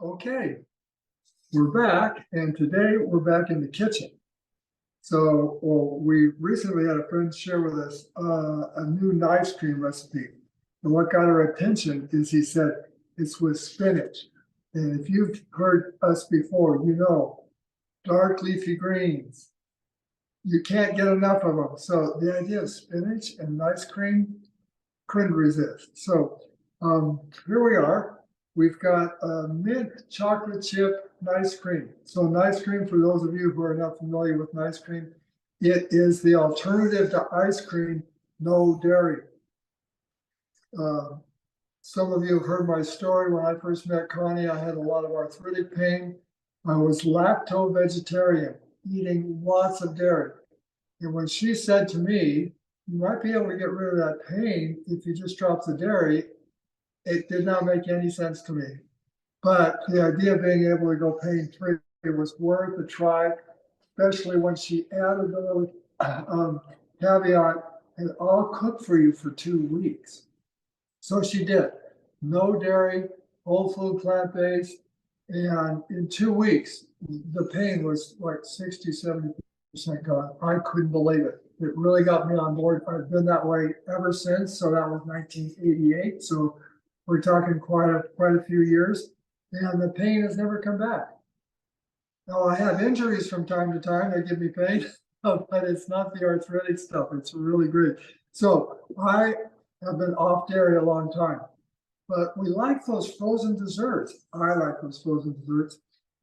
Okay, we're back, and today we're back in the kitchen. So, we recently had a friend share with us a new ice cream recipe. And what got our attention is he said it's with spinach. And if you've heard us before, you know, dark leafy greens, you can't get enough of them. So the idea of spinach and ice cream couldn't resist. So here we are. We've got a mint chocolate chip ice cream. So ice cream, for those of you who are not familiar with ice cream, it is the alternative to ice cream, no dairy. Some of you have heard my story. When I first met Connie, I had a lot of arthritic pain. I was lacto-vegetarian, eating lots of dairy. And when she said to me, you might be able to get rid of that pain if you just drop the dairy, it did not make any sense to me. But the idea of being able to go pain-free, it was worth a try, especially when she added a little caveat, and I'll cook for you for 2 weeks. So she did. No dairy, whole food, plant-based, and in 2 weeks, the pain was like 60-70% gone. I couldn't believe it. It really got me on board. I've been that way ever since. So that was 1988. So we're talking quite a few years, and the pain has never come back. Now I have injuries from time to time that give me pain, but it's not the arthritic stuff. It's really great. So I have been off dairy a long time, but we like those frozen desserts. I like those frozen desserts.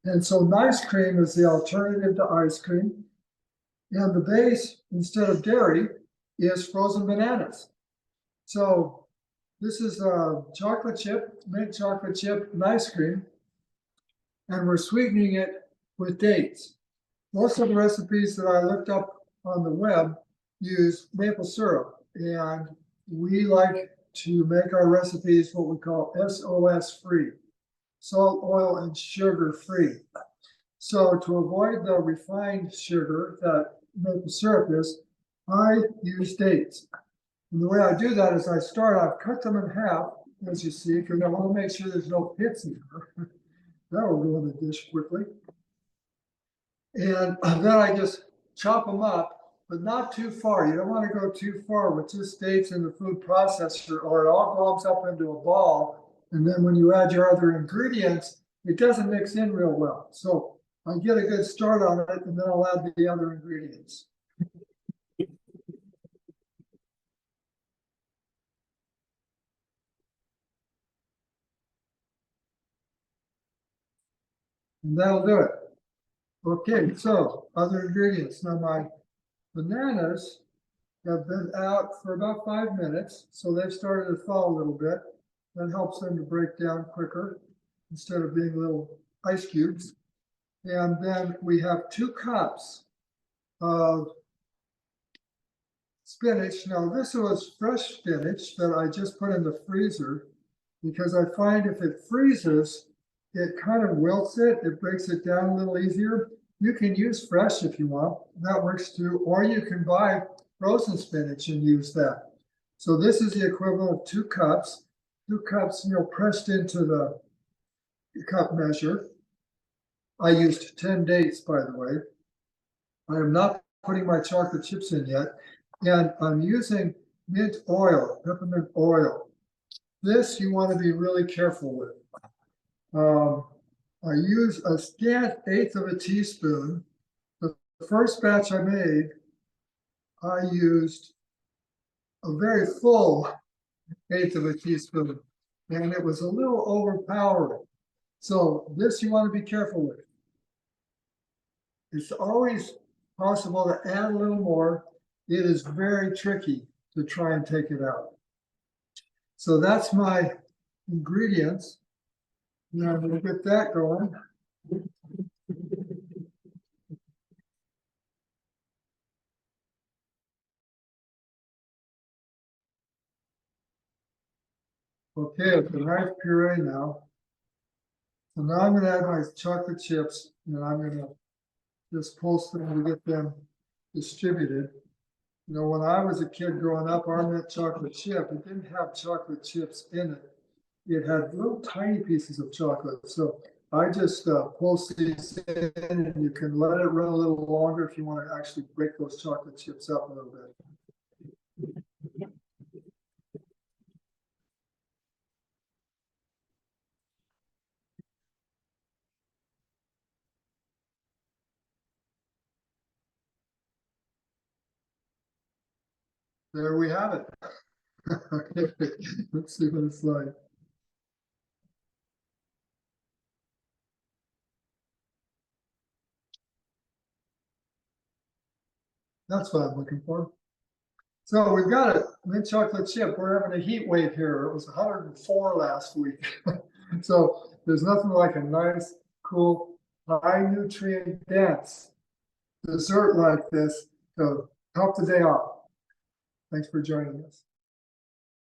And so ice cream is the alternative to ice cream. And the base, instead of dairy, is frozen bananas. So this is chocolate chip, mint chocolate chip ice cream, and we're sweetening it with dates. Most of the recipes that I looked up on the web use maple syrup, and we like to make our recipes what we call SOS free, salt, oil, and sugar free. So to avoid the refined sugar that maple syrup is, I use dates. And the way I do that is I've cut them in half, as you see, because I want to make sure there's no pits in there. That will ruin the dish quickly. And then I just chop them up, but not too far. You don't want to go too far with just dates in the food processor, or it all globs up into a ball. And then when you add your other ingredients, it doesn't mix in real well. So I get a good start on it, and then I'll add the other ingredients. And that'll do it. Okay, so other ingredients. Now my bananas have been out for about 5 minutes, so they've started to thaw a little bit. That helps them to break down quicker instead of being little ice cubes. And then we have 2 cups of spinach. Now this was fresh spinach that I just put in the freezer, because I find if it freezes, it kind of wilts it. It breaks it down a little easier. You can use fresh if you want. That works too. Or you can buy frozen spinach and use that. So this is the equivalent of 2 cups. 2 cups, pressed into the cup measure. I used 10 dates, by the way. I am not putting my chocolate chips in yet. And I'm using mint oil, peppermint oil. This you want to be really careful with. I use a scant 1/8 of a teaspoon. The first batch I made, I used a very full 1/8 of a teaspoon, and it was a little overpowering. So this you want to be careful with. It's always possible to add a little more. It is very tricky to try and take it out. So that's my ingredients. Now I'm going to get that going. Okay, it's a nice puree now. So now I'm going to add my chocolate chips, and I'm going to just pulse them to get them distributed. When I was a kid growing up, our mint chocolate chip, it didn't have chocolate chips in it. It had little tiny pieces of chocolate. So I just pulse these in, and you can let it run a little longer if you want to actually break those chocolate chips up a little bit. There we have it. Okay, let's see what it's like. That's what I'm looking for. So we've got a mint chocolate chip. We're having a heat wave here. It was 104 last week. So there's nothing like a nice, cool, high nutrient dense dessert like this to top the day off. Thanks for joining us.